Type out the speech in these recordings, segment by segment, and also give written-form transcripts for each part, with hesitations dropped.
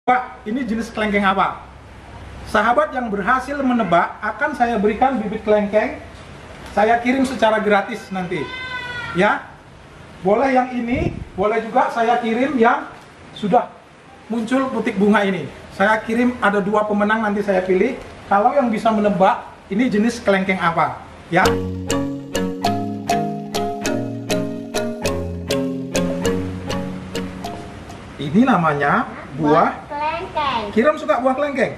Pak, ini jenis kelengkeng apa? Sahabat yang berhasil menebak akan saya berikan bibit kelengkeng. Saya kirim secara gratis nanti. Ya. Boleh yang ini, boleh juga saya kirim yang sudah muncul putik bunga ini. Saya kirim ada 2 pemenang, nanti saya pilih. Kalau yang bisa menebak ini jenis kelengkeng apa, ya. Ini namanya buah kelengkeng. Kiram suka buah kelengkeng?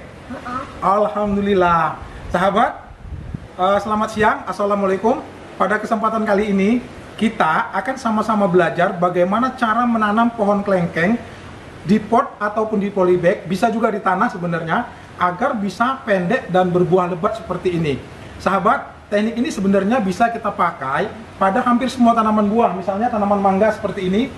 Alhamdulillah. Sahabat, selamat siang. Assalamualaikum. Pada kesempatan kali ini kita akan sama-sama belajar bagaimana cara menanam pohon kelengkeng di pot ataupun di polybag, bisa juga di tanah sebenarnya, agar bisa pendek dan berbuah lebat seperti ini. Sahabat, teknik ini sebenarnya bisa kita pakai pada hampir semua tanaman buah. Misalnya tanaman mangga seperti ini,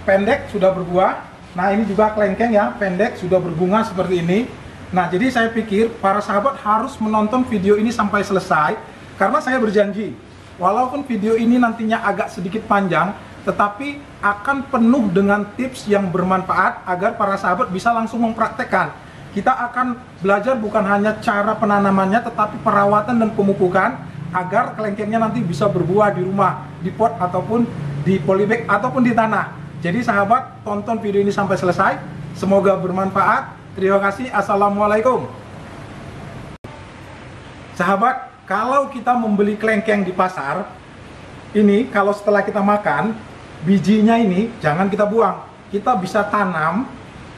pendek sudah berbuah. Nah, ini juga kelengkeng ya, pendek sudah berbunga seperti ini. Nah, jadi saya pikir para sahabat harus menonton video ini sampai selesai, karena saya berjanji, walaupun video ini nantinya agak sedikit panjang, tetapi akan penuh dengan tips yang bermanfaat agar para sahabat bisa langsung mempraktekkan. Kita akan belajar bukan hanya cara penanamannya, tetapi perawatan dan pemupukan agar kelengkengnya nanti bisa berbuah di rumah, di pot ataupun di polybag ataupun di tanah. Jadi sahabat, tonton video ini sampai selesai. Semoga bermanfaat. Terima kasih. Assalamualaikum. Sahabat, kalau kita membeli kelengkeng di pasar, ini kalau setelah kita makan, bijinya ini jangan kita buang. Kita bisa tanam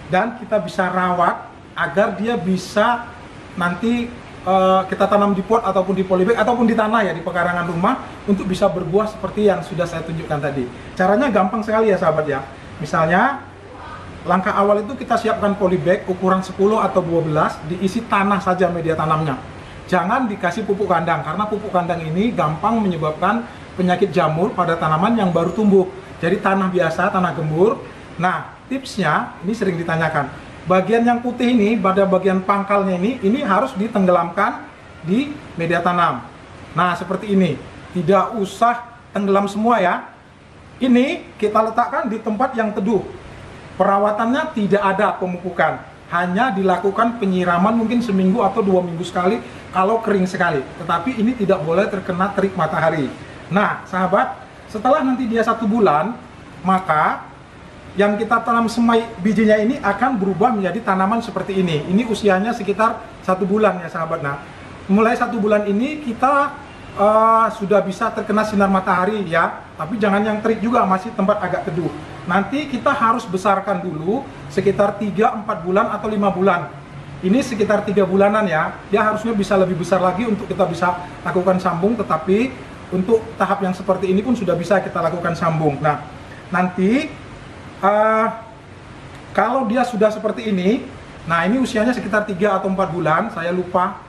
dan kita bisa rawat agar dia bisa nanti kita tanam di pot ataupun di polybag ataupun di tanah ya, di pekarangan rumah, untuk bisa berbuah seperti yang sudah saya tunjukkan tadi. Caranya gampang sekali ya sahabat ya. Misalnya langkah awal itu kita siapkan polybag ukuran 10 atau 12, diisi tanah saja media tanamnya. Jangan dikasih pupuk kandang, karena pupuk kandang ini gampang menyebabkan penyakit jamur pada tanaman yang baru tumbuh. Jadi tanah biasa, tanah gembur. Nah, tipsnya ini sering ditanyakan. Bagian yang putih ini, pada bagian pangkalnya ini harus ditenggelamkan di media tanam. Nah, seperti ini. Tidak usah tenggelam semua ya. Ini kita letakkan di tempat yang teduh. Perawatannya tidak ada pemupukan. Hanya dilakukan penyiraman mungkin seminggu atau 2 minggu sekali kalau kering sekali. Tetapi ini tidak boleh terkena terik matahari. Nah, sahabat, setelah nanti dia 1 bulan, maka yang kita tanam semai bijinya ini akan berubah menjadi tanaman seperti ini. Ini usianya sekitar 1 bulan ya sahabat. Nah, mulai 1 bulan ini kita sudah bisa terkena sinar matahari ya. Tapi jangan yang terik juga, masih tempat agak teduh. Nanti kita harus besarkan dulu sekitar 3-4 bulan atau 5 bulan. Ini sekitar 3 bulanan ya. Dia harusnya bisa lebih besar lagi untuk kita bisa lakukan sambung. Tetapi untuk tahap yang seperti ini pun sudah bisa kita lakukan sambung. Nah, nanti kalau dia sudah seperti ini, nah ini usianya sekitar 3 atau 4 bulan, saya lupa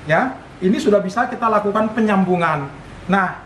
ya, ini sudah bisa kita lakukan penyambungan. Nah,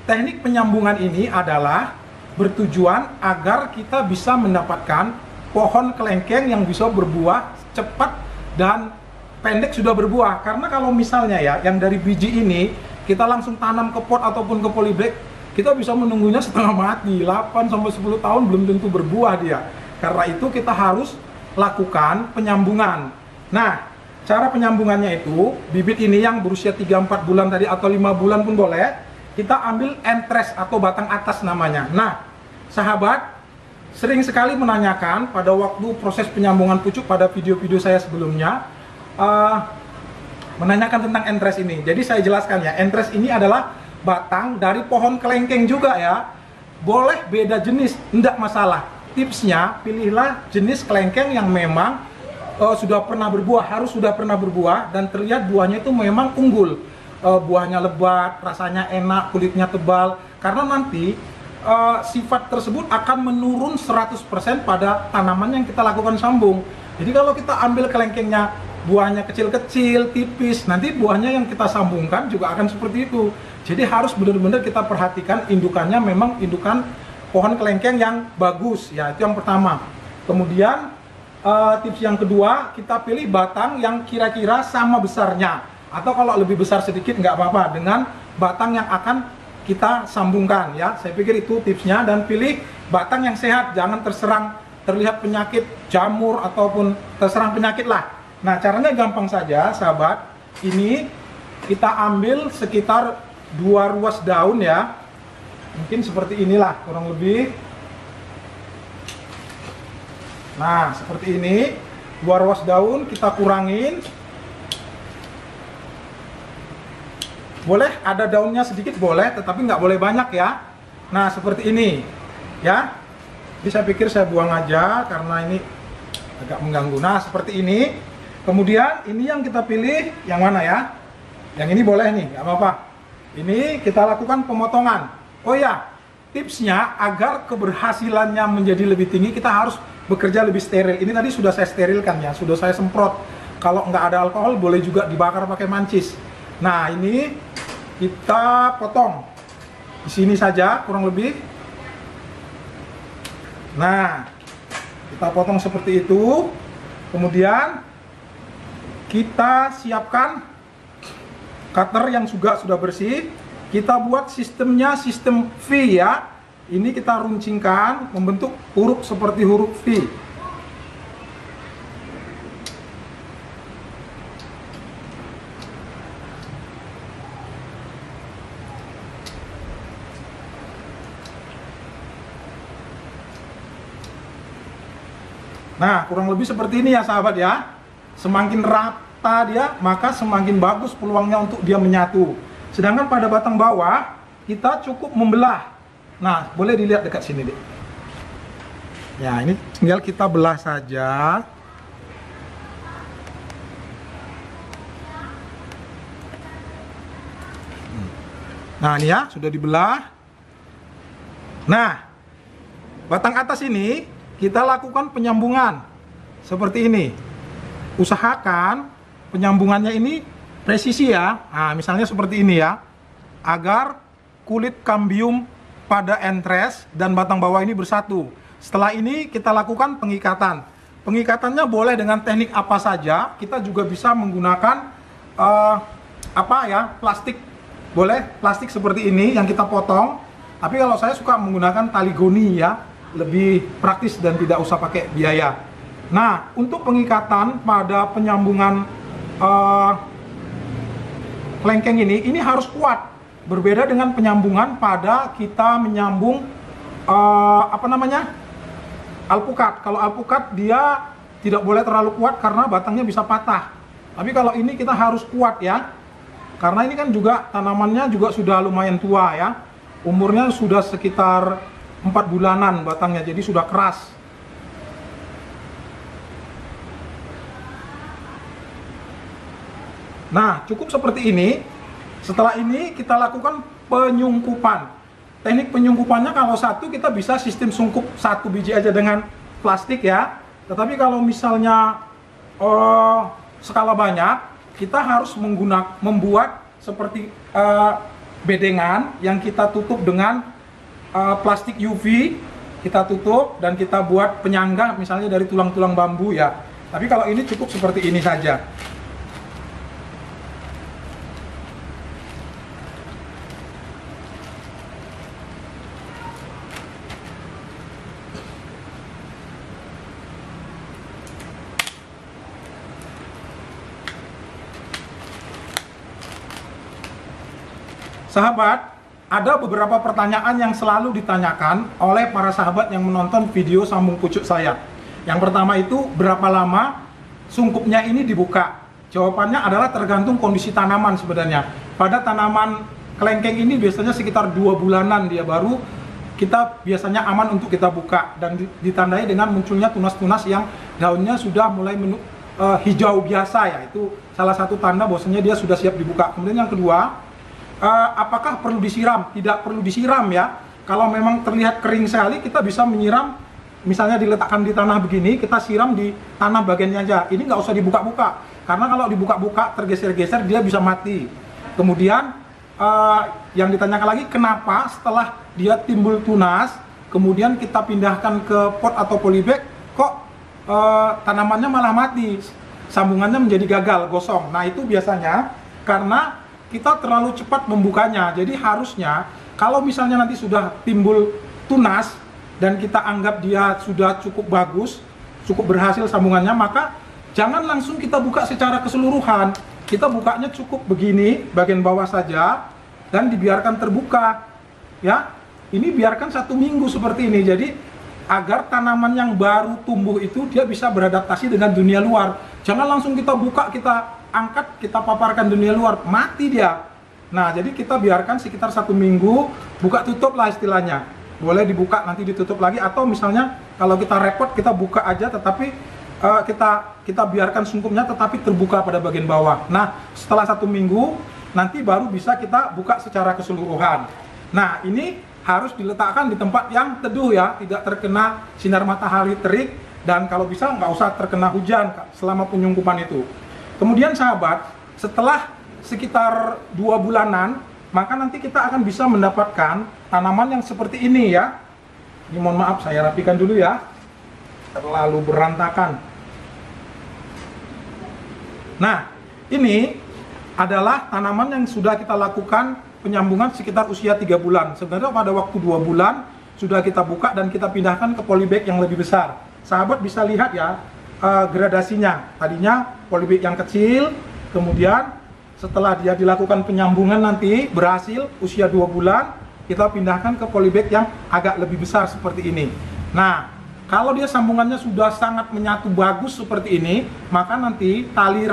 teknik penyambungan ini adalah bertujuan agar kita bisa mendapatkan pohon kelengkeng yang bisa berbuah cepat dan pendek sudah berbuah. Karena kalau misalnya ya, yang dari biji ini kita langsung tanam ke pot ataupun ke polybag, kita bisa menunggunya setengah mati, 8-10 tahun belum tentu berbuah dia. Karena itu kita harus lakukan penyambungan. Nah, cara penyambungannya itu, bibit ini yang berusia 3-4 bulan tadi atau 5 bulan pun boleh, kita ambil entres atau batang atas namanya. Nah, sahabat, sering sekali menanyakan pada waktu proses penyambungan pucuk pada video-video saya sebelumnya, menanyakan tentang entres ini. Jadi saya jelaskan ya, entres ini adalah batang dari pohon kelengkeng juga ya. Boleh beda jenis, tidak masalah. Tipsnya, pilihlah jenis kelengkeng yang memang sudah pernah berbuah, harus sudah pernah berbuah dan terlihat buahnya itu memang unggul. Buahnya lebat, rasanya enak, kulitnya tebal. Karena nanti sifat tersebut akan menurun 100% pada tanaman yang kita lakukan sambung. Jadi kalau kita ambil kelengkengnya, buahnya kecil-kecil, tipis, nanti buahnya yang kita sambungkan juga akan seperti itu. Jadi harus benar-benar kita perhatikan indukannya memang indukan pohon kelengkeng yang bagus ya, itu yang pertama. Kemudian tips yang kedua, kita pilih batang yang kira-kira sama besarnya, atau kalau lebih besar sedikit nggak apa-apa, dengan batang yang akan kita sambungkan ya. Saya pikir itu tipsnya. Dan pilih batang yang sehat, jangan terserang terlihat penyakit jamur ataupun terserang penyakit lah. Nah, caranya gampang saja, sahabat. Ini kita ambil sekitar 2 ruas daun ya. Mungkin seperti inilah kurang lebih. Nah, seperti ini. 2 ruas daun kita kurangin. Boleh ada daunnya sedikit boleh, tetapi nggak boleh banyak ya. Nah, seperti ini ya. Jadi saya pikir saya buang aja karena ini agak mengganggu. Nah, seperti ini. Kemudian ini yang kita pilih yang mana ya? Yang ini boleh nih, nggak apa-apa. Ini kita lakukan pemotongan. Oh ya, tipsnya agar keberhasilannya menjadi lebih tinggi, kita harus bekerja lebih steril. Ini tadi sudah saya sterilkan ya, sudah saya semprot. Kalau nggak ada alkohol, boleh juga dibakar pakai mancis. Nah, ini kita potong di sini saja kurang lebih. Nah, kita potong seperti itu. Kemudian kita siapkan cutter yang juga sudah bersih. Kita buat sistemnya sistem V ya. Ini kita runcingkan membentuk huruf seperti huruf V. Nah, kurang lebih seperti ini ya sahabat ya. Semakin rata dia, maka semakin bagus peluangnya untuk dia menyatu. Sedangkan pada batang bawah, kita cukup membelah. Nah, boleh dilihat dekat sini deh. Ya, ini tinggal kita belah saja. Nah, ini ya, sudah dibelah. Nah, batang atas ini kita lakukan penyambungan seperti ini. Usahakan penyambungannya ini presisi ya. Nah, misalnya seperti ini ya, agar kulit kambium pada entres dan batang bawah ini bersatu. Setelah ini kita lakukan pengikatan. Pengikatannya boleh dengan teknik apa saja. Kita juga bisa menggunakan plastik. Boleh plastik seperti ini yang kita potong. Tapi kalau saya suka menggunakan tali goni ya, lebih praktis dan tidak usah pakai biaya. Nah, untuk pengikatan pada penyambungan kelengkeng ini harus kuat. Berbeda dengan penyambungan pada kita menyambung alpukat. Kalau alpukat dia tidak boleh terlalu kuat karena batangnya bisa patah. Tapi kalau ini kita harus kuat ya. Karena ini kan juga tanamannya juga sudah lumayan tua ya. Umurnya sudah sekitar 4 bulanan batangnya, jadi sudah keras. Nah, cukup seperti ini. Setelah ini kita lakukan penyungkupan. Teknik penyungkupannya kalau satu kita bisa sistem sungkup 1 biji aja dengan plastik ya. Tetapi kalau misalnya skala banyak, kita harus membuat seperti bedengan yang kita tutup dengan plastik UV, kita tutup dan kita buat penyangga misalnya dari tulang-tulang bambu ya. Tapi kalau ini cukup seperti ini saja. Sahabat, ada beberapa pertanyaan yang selalu ditanyakan oleh para sahabat yang menonton video sambung pucuk saya. Yang pertama itu, berapa lama sungkupnya ini dibuka? Jawabannya adalah tergantung kondisi tanaman sebenarnya. Pada tanaman kelengkeng ini biasanya sekitar 2 bulanan dia baru kita biasanya aman untuk kita buka. Dan ditandai dengan munculnya tunas-tunas yang daunnya sudah mulai hijau biasa ya. Itu salah satu tanda bahwasanya dia sudah siap dibuka. Kemudian yang kedua, apakah perlu disiram? Tidak perlu disiram ya. Kalau memang terlihat kering sekali, kita bisa menyiram. Misalnya diletakkan di tanah begini, kita siram di tanah bagiannya aja. Ini nggak usah dibuka-buka, karena kalau dibuka-buka tergeser-geser dia bisa mati. Kemudian yang ditanyakan lagi, kenapa setelah dia timbul tunas, kemudian kita pindahkan ke pot atau polybag, kok tanamannya malah mati, sambungannya menjadi gagal, gosong. Nah, itu biasanya karena kita terlalu cepat membukanya. Jadi harusnya kalau misalnya nanti sudah timbul tunas, dan kita anggap dia sudah cukup bagus, cukup berhasil sambungannya, maka jangan langsung kita buka secara keseluruhan. Kita bukanya cukup begini, bagian bawah saja, dan dibiarkan terbuka. Ya, ini biarkan 1 minggu seperti ini. Jadi agar tanaman yang baru tumbuh itu dia bisa beradaptasi dengan dunia luar. Jangan langsung kita buka, kita angkat, kita paparkan dunia luar, mati dia. Nah, jadi kita biarkan sekitar 1 minggu, buka tutup lah istilahnya. Boleh dibuka nanti ditutup lagi, atau misalnya kalau kita repot kita buka aja, tetapi kita biarkan sungkupnya tetapi terbuka pada bagian bawah. Nah, setelah 1 minggu nanti baru bisa kita buka secara keseluruhan. Nah, ini harus diletakkan di tempat yang teduh ya, tidak terkena sinar matahari terik, dan kalau bisa nggak usah terkena hujan selama penyungkupan itu. Kemudian sahabat, setelah sekitar 2 bulanan, maka nanti kita akan bisa mendapatkan tanaman yang seperti ini ya. Ini mohon maaf, saya rapikan dulu ya, terlalu berantakan. Nah, ini adalah tanaman yang sudah kita lakukan penyambungan sekitar usia 3 bulan. Sebenarnya pada waktu 2 bulan sudah kita buka dan kita pindahkan ke polybag yang lebih besar. Sahabat bisa lihat ya gradasinya. Tadinya polybag yang kecil, kemudian setelah dia dilakukan penyambungan nanti berhasil usia 2 bulan, kita pindahkan ke polybag yang agak lebih besar seperti ini. Nah, kalau dia sambungannya sudah sangat menyatu bagus seperti ini, maka nanti tali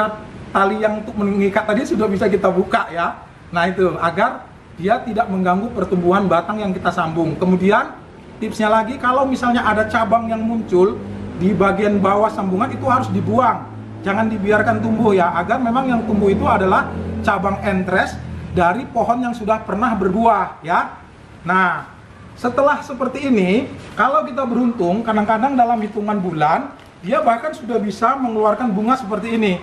yang untuk mengikat tadi sudah bisa kita buka ya. Nah, itu agar dia tidak mengganggu pertumbuhan batang yang kita sambung. Kemudian tipsnya lagi, kalau misalnya ada cabang yang muncul di bagian bawah sambungan, itu harus dibuang. Jangan dibiarkan tumbuh ya, agar memang yang tumbuh itu adalah cabang entres dari pohon yang sudah pernah berbuah ya. Nah, setelah seperti ini, kalau kita beruntung, kadang-kadang dalam hitungan bulan dia bahkan sudah bisa mengeluarkan bunga seperti ini.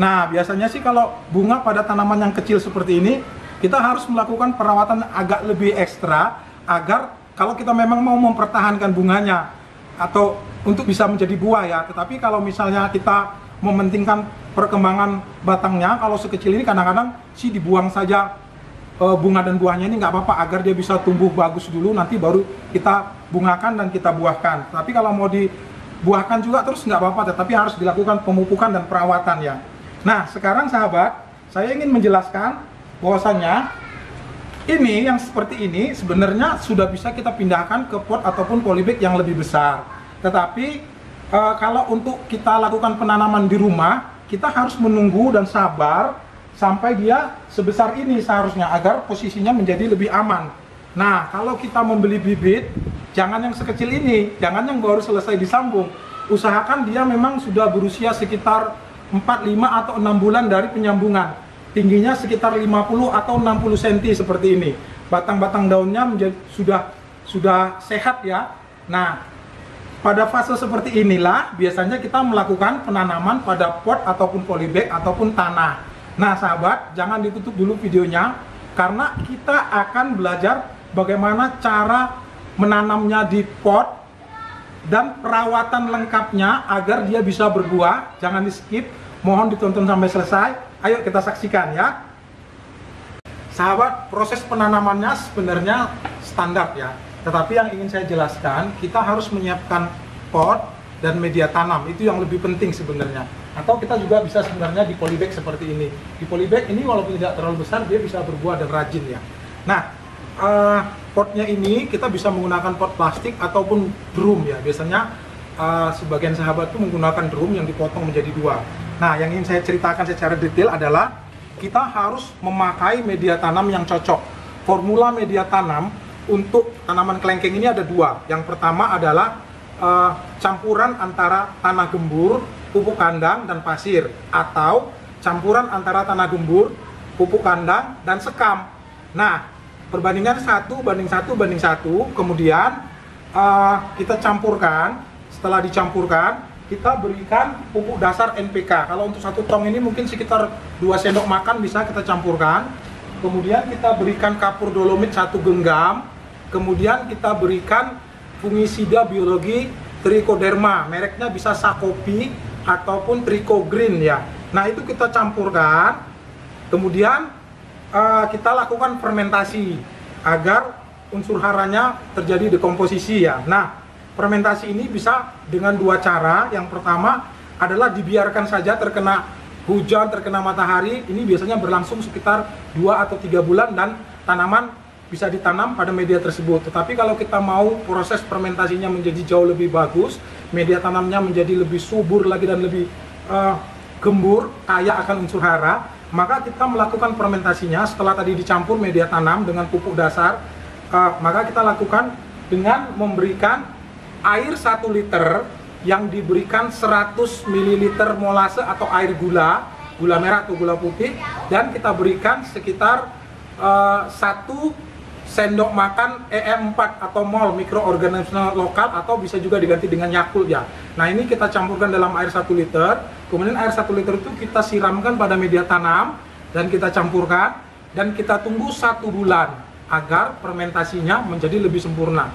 Nah, biasanya sih kalau bunga pada tanaman yang kecil seperti ini, kita harus melakukan perawatan agak lebih ekstra, agar kalau kita memang mau mempertahankan bunganya atau untuk bisa menjadi buah ya. Tetapi kalau misalnya kita mementingkan perkembangan batangnya, kalau sekecil ini kadang-kadang sih dibuang saja bunga dan buahnya ini, nggak apa-apa, agar dia bisa tumbuh bagus dulu, nanti baru kita bungakan dan kita buahkan. Tapi kalau mau dibuahkan juga terus nggak apa-apa, tetapi harus dilakukan pemupukan dan perawatan ya. Nah, sekarang sahabat, saya ingin menjelaskan bahwasannya ini yang seperti ini sebenarnya sudah bisa kita pindahkan ke pot ataupun polybag yang lebih besar. Tetapi kalau untuk kita lakukan penanaman di rumah, kita harus menunggu dan sabar sampai dia sebesar ini seharusnya, agar posisinya menjadi lebih aman. Nah, kalau kita membeli bibit, jangan yang sekecil ini, jangan yang baru selesai disambung. Usahakan dia memang sudah berusia sekitar 4, 5, atau 6 bulan dari penyambungan. Tingginya sekitar 50 atau 60 cm seperti ini. Batang-batang daunnya sudah sehat ya. Nah, pada fase seperti inilah biasanya kita melakukan penanaman pada pot ataupun polybag ataupun tanah. Nah, sahabat, jangan ditutup dulu videonya, karena kita akan belajar bagaimana cara menanamnya di pot dan perawatan lengkapnya agar dia bisa berbuah. Jangan di skip, mohon ditonton sampai selesai. Ayo kita saksikan ya. Sahabat, proses penanamannya sebenarnya standar ya. Tetapi yang ingin saya jelaskan, kita harus menyiapkan pot dan media tanam. Itu yang lebih penting sebenarnya. Atau kita juga bisa sebenarnya di polybag seperti ini. Di polybag ini walaupun tidak terlalu besar, dia bisa berbuah dan rajin ya. Nah, potnya ini kita bisa menggunakan pot plastik ataupun drum ya. Biasanya sebagian sahabat itu menggunakan drum yang dipotong menjadi 2. Nah, yang ingin saya ceritakan secara detail adalah kita harus memakai media tanam yang cocok. Formula media tanam untuk tanaman kelengkeng ini ada 2. Yang pertama adalah campuran antara tanah gembur, pupuk kandang, dan pasir, atau campuran antara tanah gembur, pupuk kandang, dan sekam. Nah, perbandingan 1:1:1, kemudian kita campurkan. Setelah dicampurkan, kita berikan pupuk dasar NPK. Kalau untuk 1 tong ini mungkin sekitar 2 sendok makan bisa kita campurkan. Kemudian kita berikan kapur dolomit 1 genggam. Kemudian kita berikan fungisida biologi trichoderma, mereknya bisa Sakopi ataupun Trichogreen ya. Nah, itu kita campurkan. Kemudian kita lakukan fermentasi agar unsur haranya terjadi dekomposisi ya. Nah, fermentasi ini bisa dengan dua cara. Yang pertama adalah dibiarkan saja terkena hujan, terkena matahari. Ini biasanya berlangsung sekitar 2 atau 3 bulan dan tanaman bisa ditanam pada media tersebut. Tetapi kalau kita mau proses fermentasinya menjadi jauh lebih bagus, media tanamnya menjadi lebih subur lagi dan lebih gembur, kaya akan unsur hara, maka kita melakukan fermentasinya setelah tadi dicampur media tanam dengan pupuk dasar. Maka kita lakukan dengan memberikan air 1 liter yang diberikan 100 ml molase atau air gula merah atau gula putih, dan kita berikan sekitar 1 sendok makan EM4 atau mol mikroorganisme lokal, atau bisa juga diganti dengan Yakult ya. Nah, ini kita campurkan dalam air 1 liter. Kemudian air 1 liter itu kita siramkan pada media tanam dan kita campurkan dan kita tunggu 1 bulan agar fermentasinya menjadi lebih sempurna.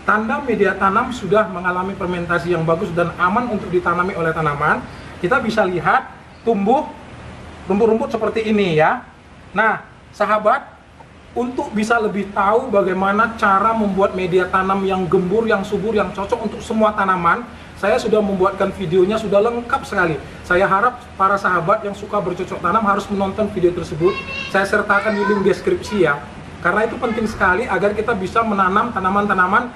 Tanda media tanam sudah mengalami fermentasi yang bagus dan aman untuk ditanami oleh tanaman, kita bisa lihat tumbuh rumput-rumput seperti ini ya. Nah, sahabat, untuk bisa lebih tahu bagaimana cara membuat media tanam yang gembur, yang subur, yang cocok untuk semua tanaman, saya sudah membuatkan videonya, sudah lengkap sekali. Saya harap para sahabat yang suka bercocok tanam harus menonton video tersebut. Saya sertakan di link deskripsi ya. Karena itu penting sekali agar kita bisa menanam tanaman-tanaman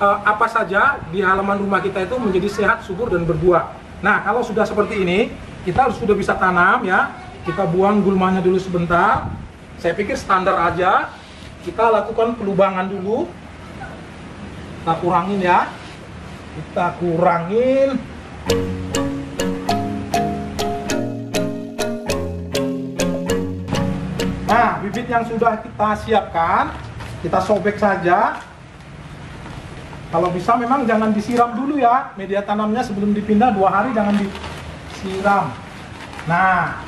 apa saja di halaman rumah kita itu menjadi sehat, subur, dan berbuah. Nah, kalau sudah seperti ini, kita sudah bisa tanam ya. Kita buang gulmanya dulu sebentar. Saya pikir standar aja. Kita lakukan pelubangan dulu. Kita kurangin ya. Kita kurangin. Nah, bibit yang sudah kita siapkan, kita sobek saja. Kalau bisa memang jangan disiram dulu ya. Media tanamnya sebelum dipindah 2 hari jangan disiram. Nah,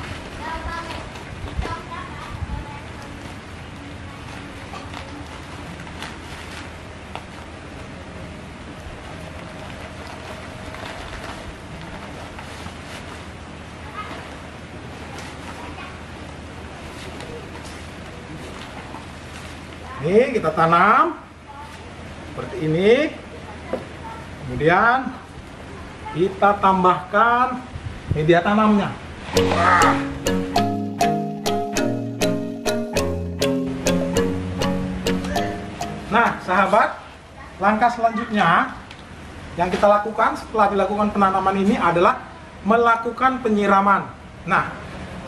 ini kita tanam seperti ini, kemudian kita tambahkan media tanamnya. Nah, sahabat, langkah selanjutnya yang kita lakukan setelah dilakukan penanaman ini adalah melakukan penyiraman. Nah,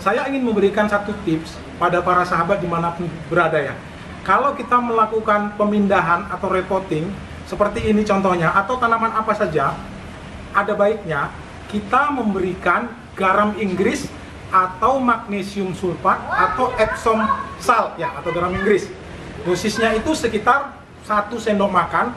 saya ingin memberikan satu tips pada para sahabat dimanapun berada ya. Kalau kita melakukan pemindahan atau repotting seperti ini contohnya, atau tanaman apa saja, ada baiknya kita memberikan garam Inggris atau magnesium sulfat atau Epsom salt ya, atau garam Inggris. Dosisnya itu sekitar 1 sendok makan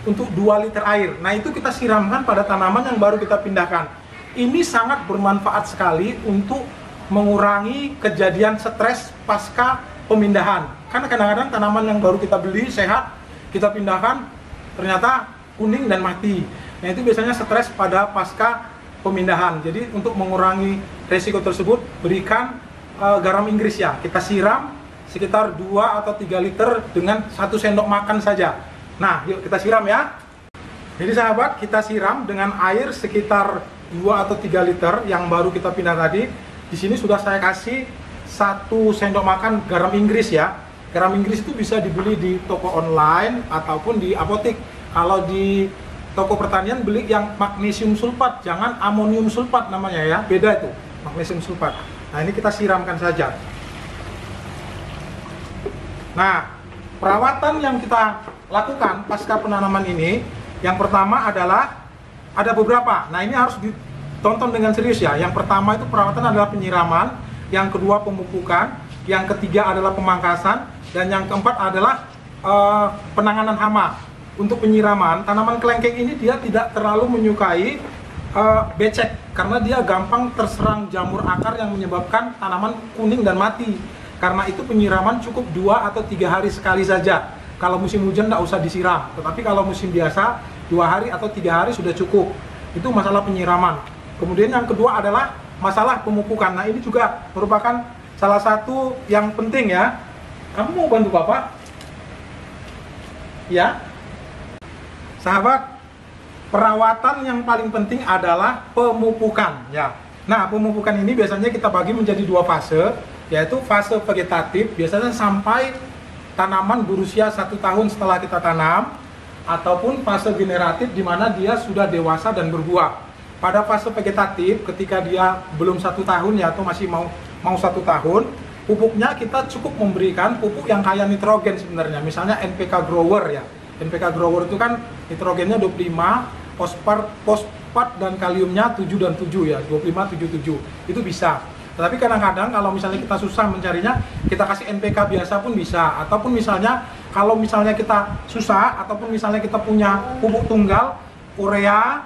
untuk 2 liter air. Nah, itu kita siramkan pada tanaman yang baru kita pindahkan. Ini sangat bermanfaat sekali untuk mengurangi kejadian stres pasca pemindahan. Karena kadang-kadang tanaman yang baru kita beli sehat, kita pindahkan ternyata kuning dan mati. Nah, itu biasanya stres pada pasca pemindahan. Jadi untuk mengurangi resiko tersebut, berikan garam Inggris ya. Kita siram sekitar 2 atau 3 liter dengan 1 sendok makan saja. Nah, yuk kita siram ya. Jadi sahabat, kita siram dengan air sekitar 2 atau 3 liter yang baru kita pindah tadi. Di sini sudah saya kasih 1 sendok makan garam Inggris ya. Garam Inggris itu bisa dibeli di toko online ataupun di apotek. Kalau di toko pertanian beli yang magnesium sulfat, jangan amonium sulfat namanya ya, beda itu magnesium sulfat. Nah, ini kita siramkan saja. Nah, perawatan yang kita lakukan pasca penanaman ini, yang pertama adalah ada beberapa. Nah, ini harus ditonton dengan serius ya. Yang pertama itu perawatan adalah penyiraman, yang kedua pemupukan, yang ketiga adalah pemangkasan, dan yang keempat adalah penanganan hama. Untuk penyiraman, tanaman kelengkeng ini dia tidak terlalu menyukai becek karena dia gampang terserang jamur akar yang menyebabkan tanaman kuning dan mati. Karena itu penyiraman cukup 2 atau 3 hari sekali saja. Kalau musim hujan tidak usah disiram, tetapi kalau musim biasa 2 hari atau 3 hari sudah cukup. Itu masalah penyiraman. Kemudian yang kedua adalah masalah pemupukan. Nah, ini juga merupakan salah satu yang penting ya. Kamu mau bantu Bapak? ya. Sahabat, perawatan yang paling penting adalah pemupukan ya. Nah, pemupukan ini biasanya kita bagi menjadi dua fase, yaitu fase vegetatif biasanya sampai tanaman berusia 1 tahun setelah kita tanam, ataupun fase generatif di mana dia sudah dewasa dan berbuah. Pada fase vegetatif ketika dia belum 1 tahun ya, atau masih mau 1 tahun, pupuknya kita cukup memberikan pupuk yang kaya nitrogen sebenarnya, misalnya NPK grower ya. NPK grower itu kan nitrogennya 25, fosfat dan kaliumnya 7 dan 7 ya, 25, 7, 7. Itu bisa. Tetapi kadang-kadang kalau misalnya kita susah mencarinya, kita kasih NPK biasa pun bisa. Ataupun misalnya kalau misalnya kita susah, ataupun misalnya kita punya pupuk tunggal, urea,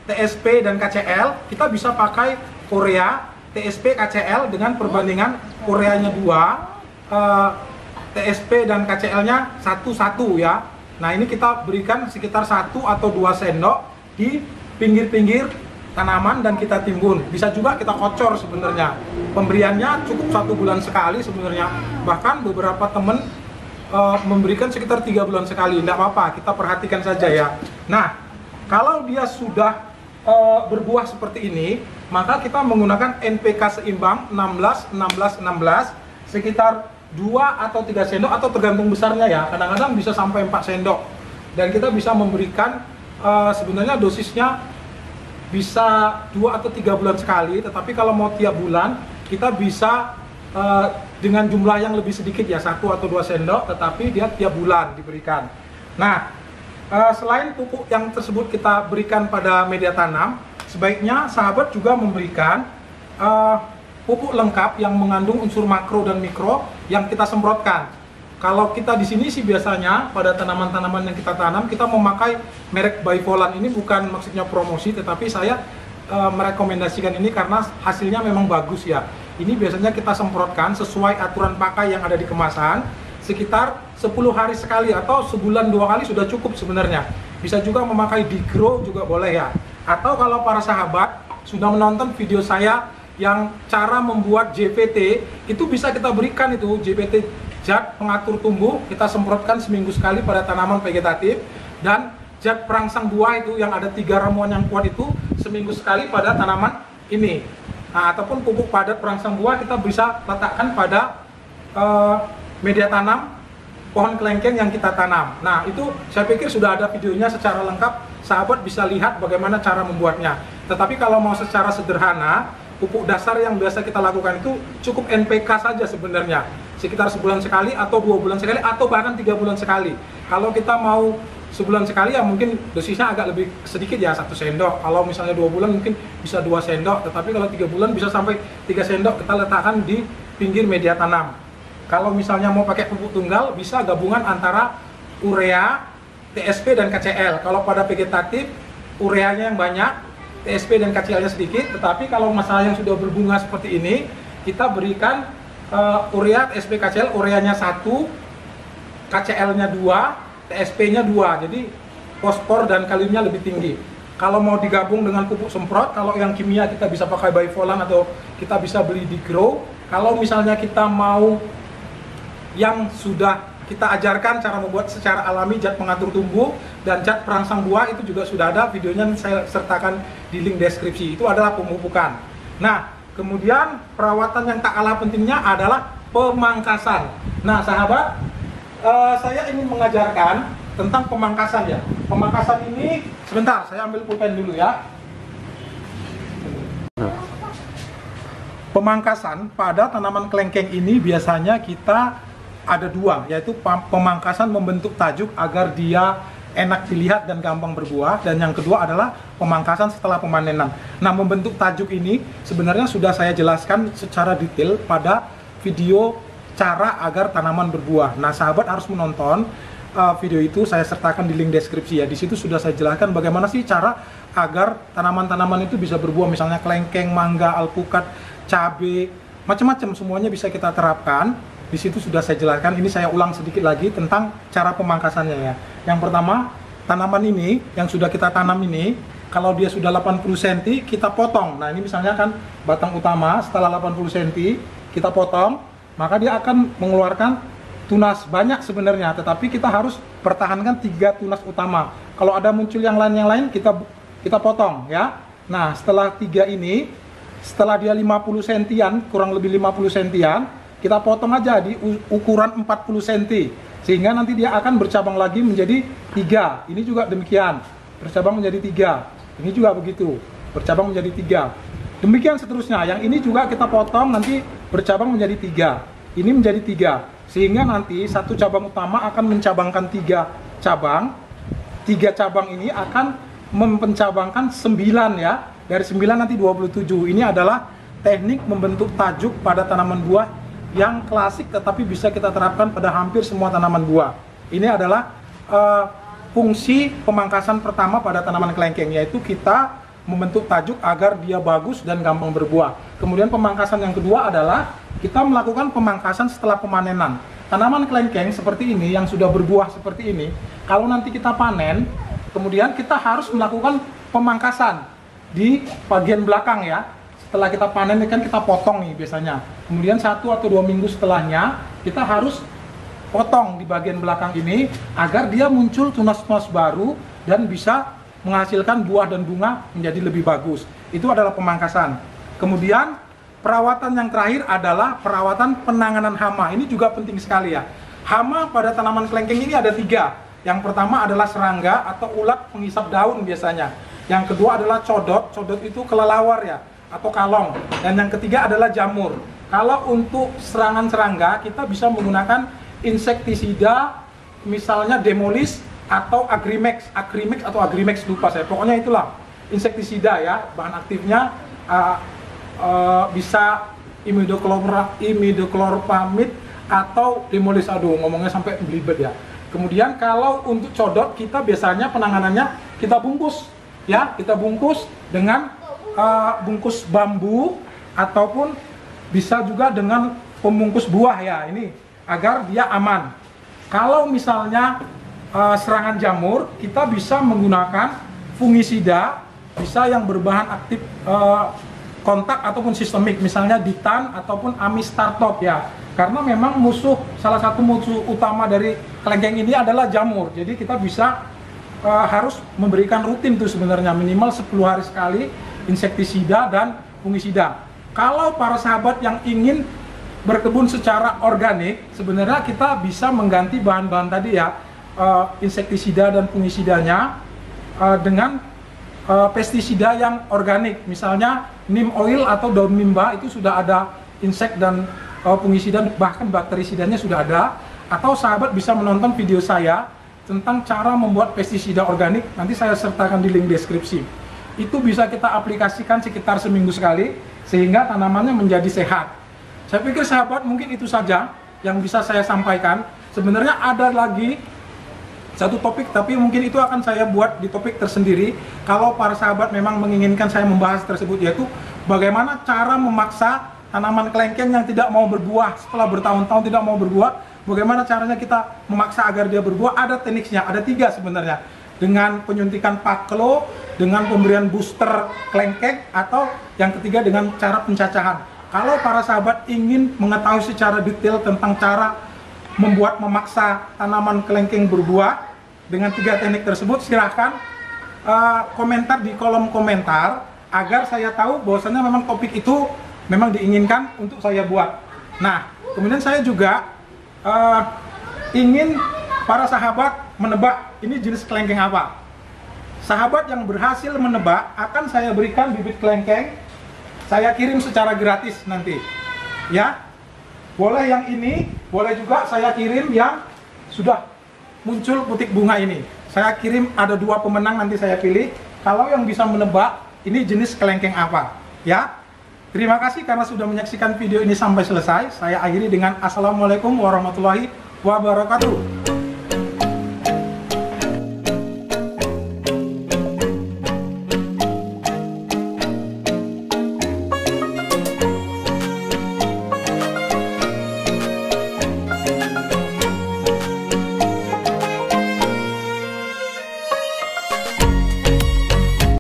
TSP dan KCL, kita bisa pakai urea, TSP, KCL dengan perbandingan ureanya 2, TSP dan KCL-nya 1:1 ya. Nah, ini kita berikan sekitar 1 atau 2 sendok di pinggir-pinggir tanaman dan kita timbun. Bisa juga kita kocor sebenarnya. Pemberiannya cukup 1 bulan sekali sebenarnya. Bahkan beberapa teman memberikan sekitar 3 bulan sekali. Tidak apa-apa, kita perhatikan saja ya. Nah, kalau dia sudah berbuah seperti ini, maka kita menggunakan NPK seimbang 16, 16, 16 sekitar 2 atau 3 sendok atau tergantung besarnya ya. Kadang-kadang bisa sampai 4 sendok. Dan kita bisa memberikan sebenarnya dosisnya bisa 2 atau 3 bulan sekali, tetapi kalau mau tiap bulan kita bisa dengan jumlah yang lebih sedikit ya, 1 atau 2 sendok, tetapi dia tiap bulan diberikan. Nah, selain pupuk yang tersebut kita berikan pada media tanam, sebaiknya sahabat juga memberikan pupuk lengkap yang mengandung unsur makro dan mikro yang kita semprotkan. Kalau kita di sini sih biasanya pada tanaman-tanaman yang kita tanam, kita memakai merek Bivolan. Ini bukan maksudnya promosi, tetapi saya merekomendasikan ini karena hasilnya memang bagus ya. Ini biasanya kita semprotkan sesuai aturan pakai yang ada di kemasan, sekitar 10 hari sekali atau sebulan 2 kali sudah cukup sebenarnya. Bisa juga memakai Digro juga boleh ya. Atau kalau para sahabat sudah menonton video saya yang cara membuat JVT, itu bisa kita berikan itu JVT, zat pengatur tumbuh, kita semprotkan seminggu sekali pada tanaman vegetatif, dan zat perangsang buah itu yang ada 3 ramuan yang kuat itu seminggu sekali pada tanaman ini. Nah, ataupun pupuk padat perangsang buah kita bisa letakkan pada media tanam pohon kelengkeng yang kita tanam. Nah, itu saya pikir sudah ada videonya secara lengkap, sahabat bisa lihat bagaimana cara membuatnya. Tetapi kalau mau secara sederhana, pupuk dasar yang biasa kita lakukan itu cukup NPK saja sebenarnya, sekitar sebulan sekali atau 2 bulan sekali atau bahkan 3 bulan sekali. Kalau kita mau sebulan sekali ya mungkin dosisnya agak lebih sedikit ya, 1 sendok. Kalau misalnya 2 bulan mungkin bisa 2 sendok, tetapi kalau 3 bulan bisa sampai 3 sendok kita letakkan di pinggir media tanam. Kalau misalnya mau pakai pupuk tunggal, bisa gabungan antara urea, TSP dan KCL. Kalau pada vegetatif, ureanya yang banyak, TSP dan KCL-nya sedikit. Tetapi kalau masalah yang sudah berbunga seperti ini, kita berikan urea, TSP, KCL, ureanya 1, KCL-nya 2, TSP-nya 2. Jadi fosfor dan kaliumnya lebih tinggi. Kalau mau digabung dengan pupuk semprot, kalau yang kimia kita bisa pakai Bivolan atau kita bisa beli di Grow. Kalau misalnya kita mau yang sudah kita ajarkan cara membuat secara alami zat pengatur tumbuh dan zat perangsang buah, itu juga sudah ada videonya, saya sertakan di link deskripsi. Itu adalah pemupukan. Nah, kemudian perawatan yang tak kalah pentingnya adalah pemangkasan. Nah, sahabat, saya ingin mengajarkan tentang pemangkasan ya. Pemangkasan ini, sebentar, saya ambil pulpen dulu ya. Pemangkasan pada tanaman kelengkeng ini biasanya kita ada 2, yaitu pemangkasan membentuk tajuk agar dia enak dilihat dan gampang berbuah, dan yang kedua adalah pemangkasan setelah pemanenan. Nah, membentuk tajuk ini sebenarnya sudah saya jelaskan secara detail pada video cara agar tanaman berbuah. Nah, sahabat harus menonton video itu, saya sertakan di link deskripsi ya. Di situ sudah saya jelaskan bagaimana sih cara agar tanaman-tanaman itu bisa berbuah, misalnya kelengkeng, mangga, alpukat, cabai, macam-macam, semuanya bisa kita terapkan. Di situ sudah saya jelaskan. Ini saya ulang sedikit lagi tentang cara pemangkasannya ya. Yang pertama, tanaman ini yang sudah kita tanam ini, kalau dia sudah 80 cm kita potong. Nah, ini misalnya kan batang utama, setelah 80 cm kita potong, maka dia akan mengeluarkan tunas banyak sebenarnya, tetapi kita harus pertahankan 3 tunas utama. Kalau ada muncul yang lain kita potong ya. Nah, setelah 3 ini, setelah dia 50 sentian, kurang lebih 50 sentian, kita potong aja di ukuran 40 cm, sehingga nanti dia akan bercabang lagi menjadi 3. Ini juga demikian, bercabang menjadi 3. Ini juga begitu, bercabang menjadi 3. Demikian seterusnya. Yang ini juga kita potong, nanti bercabang menjadi 3. Ini menjadi 3, sehingga nanti satu cabang utama akan mencabangkan 3 cabang. 3 cabang ini akan mempencabangkan 9 ya. Dari 9 nanti 27. Ini adalah teknik membentuk tajuk pada tanaman buah yang klasik, tetapi bisa kita terapkan pada hampir semua tanaman buah. Ini adalah fungsi pemangkasan pertama pada tanaman kelengkeng, yaitu kita membentuk tajuk agar dia bagus dan gampang berbuah. Kemudian pemangkasan yang kedua adalah kita melakukan pemangkasan setelah pemanenan. Tanaman kelengkeng seperti ini yang sudah berbuah seperti ini, kalau nanti kita panen, kemudian kita harus melakukan pemangkasan di bagian belakang ya. Setelah kita panen kan kita potong nih biasanya. Kemudian 1 atau 2 minggu setelahnya kita harus potong di bagian belakang ini agar dia muncul tunas-tunas baru dan bisa menghasilkan buah dan bunga menjadi lebih bagus. Itu adalah pemangkasan. Kemudian perawatan yang terakhir adalah perawatan penanganan hama. Ini juga penting sekali ya. Hama pada tanaman kelengkeng ini ada 3. Yang pertama adalah serangga atau ulat penghisap daun biasanya. Yang kedua adalah codot. Codot itu kelelawar ya, atau kalong. Dan yang ketiga adalah jamur. Kalau untuk serangan serangga, kita bisa menggunakan insektisida, misalnya Demolis atau Agrimex atau Agrimex, lupa saya. Pokoknya itulah insektisida ya. Bahan aktifnya bisa imidocloropamid atau Demolis. Aduh, ngomongnya sampai belibet ya. Kemudian kalau untuk codot, kita biasanya penanganannya kita bungkus ya. Kita bungkus dengan bungkus bambu ataupun bisa juga dengan pembungkus buah ya, ini agar dia aman. Kalau misalnya serangan jamur, kita bisa menggunakan fungisida, bisa yang berbahan aktif kontak ataupun sistemik, misalnya Ditan ataupun Amistartop ya. Karena memang salah satu musuh utama dari kelengkeng ini adalah jamur. Jadi kita bisa harus memberikan rutin tuh sebenarnya, minimal 10 hari sekali insektisida dan fungisida. Kalau para sahabat yang ingin berkebun secara organik, sebenarnya kita bisa mengganti bahan-bahan tadi ya, insektisida dan fungisidanya dengan pestisida yang organik. Misalnya neem oil atau daun mimba, itu sudah ada insek dan fungisida, bahkan bakterisidanya sudah ada. Atau sahabat bisa menonton video saya tentang cara membuat pestisida organik, nanti saya sertakan di link deskripsi. Itu bisa kita aplikasikan sekitar seminggu sekali, sehingga tanamannya menjadi sehat. Saya pikir sahabat mungkin itu saja yang bisa saya sampaikan. Sebenarnya ada lagi satu topik, tapi mungkin itu akan saya buat di topik tersendiri. Kalau para sahabat memang menginginkan saya membahas tersebut, yaitu bagaimana cara memaksa tanaman kelengkeng yang tidak mau berbuah setelah bertahun-tahun tidak mau berbuah. Bagaimana caranya kita memaksa agar dia berbuah? Ada tekniknya, ada 3 sebenarnya. Dengan penyuntikan paklo, dengan pemberian booster kelengkeng, atau yang ketiga dengan cara pencacahan. Kalau para sahabat ingin mengetahui secara detail tentang cara memaksa tanaman kelengkeng berbuah dengan 3 teknik tersebut, silahkan komentar di kolom komentar agar saya tahu bahwasannya memang topik itu memang diinginkan untuk saya buat. Nah, kemudian saya juga ingin para sahabat menebak ini jenis kelengkeng apa. Sahabat yang berhasil menebak akan saya berikan bibit kelengkeng, saya kirim secara gratis nanti ya. Boleh yang ini, boleh juga saya kirim yang sudah muncul putik bunga ini. Saya kirim, ada 2 pemenang, nanti saya pilih. Kalau yang bisa menebak ini jenis kelengkeng apa ya. Terima kasih karena sudah menyaksikan video ini sampai selesai. Saya akhiri dengan Assalamualaikum warahmatullahi wabarakatuh.